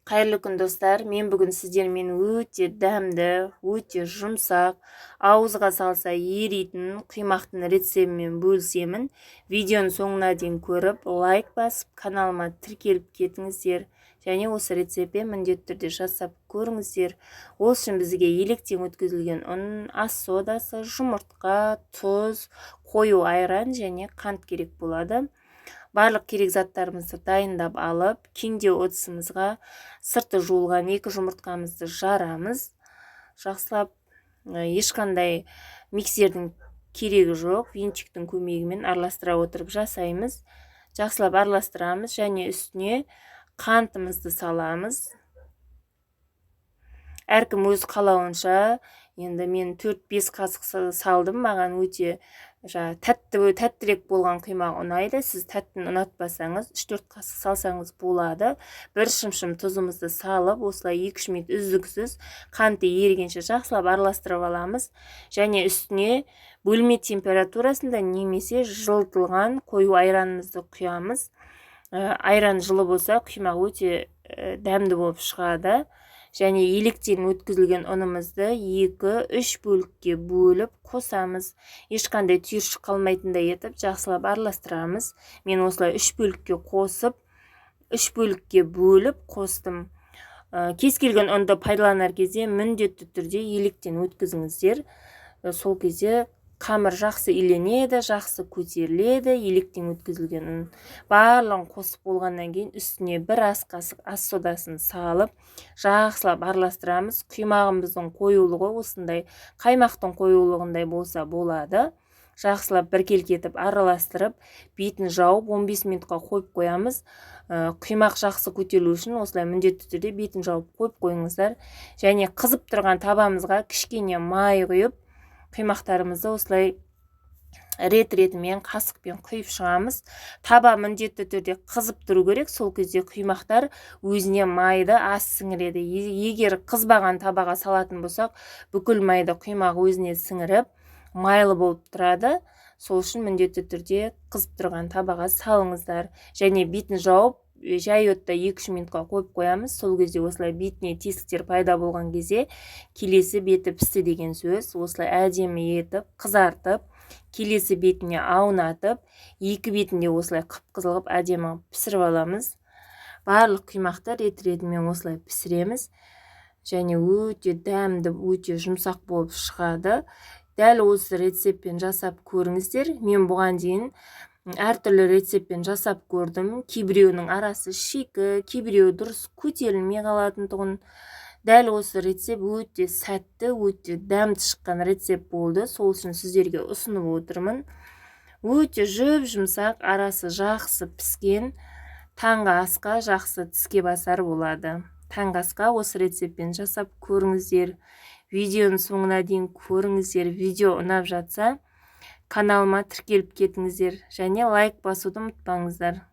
Қайырлы күн достар, мен бүгін сіздермен өте дәмді, өте жұмсақ, ауызға салса еритін құймақтың рецептімен бөлісемін. Видеоның соңына дейін көріп, лайк басып, каналыма тіркеліп кетіңіздер. Және осы рецептпен міндетті түрде жасап көріңіздер. Ол үшін бізге електен өткізілген ұн, ас содасы, жұмыртқа, тұз, қою айран және қант керек болады. Барлық керек заттарымызды дайындап алып, кеңдеу ыдысымызға сырты жуылған 2 жұмыртқамызды жарамыз. Жақсылап, ешқандай миксердің керегі жоқ, венчиктің көмегімен араластыра отырып жасаймыз. Жақсылап араластырамыз және үстіне қантымызды саламыз. Әркім өз қалауынша, енді мен 4-5 қасық салдым, маған өте тәттірек болған құймақ ұнайды. Сіз тәттіні ұнатпасаңыз 3-4 қасық салсаңыз болады. Бір шымшым тұзымызды салып, осылай 2 минут үздіксіз қанты ерігенше жақсылап араластырып аламыз. Және үстіне бөлме температурасында немесе жылытылған қою айранымызды құямыз. Айран жылы болса, құймақ өте дәмді болып шығады. Және електен өткізілген ұнымызды 2-3 бөлікке бөліп қосамыз. Ешқандай түйіршік қалмайтындай етіп жақсылап араластырамыз. Мен осылай 3 бөлікке қосып, 3 бөлікке бөліп қостым. Кез келген ұнды пайдаланар кезде міндетті түрде електен өткізіңіздер. Сол кезде қамыр жақсы иленеді, жақсы көтеріледі. Електен өткізілген ұн барлығын қосып болғаннан кейін үстіне 1 ас қасық ас содасын салып, жақсылап араластырамыз. Құймағымыздың қоюлығы осындай қаймақтың қоюлығындай болса болады. Жақсылап біркелкетіп араластырып, бетін жауып 15 минутқа қойып қоямыз. Құймақ жақсы көтерілу үшін осылай міндетті түрде бетін жауып қойып қойыңыздар. Және қызып тұрған табамызға кішкене май құйып, құймақтарымызды осылай рет-ретімен қасықпен құйып шығамыз. Таба міндетті түрде қызып тұру керек. Сол кезде құймақтар өзіне майды аз сіңіреді. Егер қызбаған табаға салатын болсақ, бүкіл майды құймақ өзіне сіңіріп, майлы болып тұрады. Сол үшін міндетті түрде қызып тұрған табаға салыңыздар. Және бетін жауып, жай отта 2-3 минутқа қойып қоямыз. Сол кезде осылай бетіне тесіктер пайда болған кезде келесі беті пісті деген сөз. Осылай әдемі етіп, қызартып, келесі бетіне аунатып, 2 бетінде осылай қып-қызыл қылып әдемі пісіріп аламыз. Барлық құймақты рет-ретімен осылай пісіреміз. Және өте дәмді, өте жұмсақ болып шығады. Дәл осы рецептпен жасап көріңіздер. Мен бұған дейін әртүрлі рецептпен жасап көрдім. Кейбіреуінің арасы шикі, кейбіреуі дұрыс көтерілмей қалатын тұғын. Дәл осы рецепт өте сәтті, өте дәмді шыққан рецепт болды. Сол үшін сіздерге ұсынып отырмын. Өте жұмсақ, арасы жақсы піскен, таңғы асқа жақсы тіске басар болады. Таңғы асқа осы рецептпен жасап көріңіздер. Видеоның соңына дейін көріңіздер. Видео ұнап жатса, каналыма тіркеліп кетіңіздер. Және лайк басуды ұмытпаңыздар.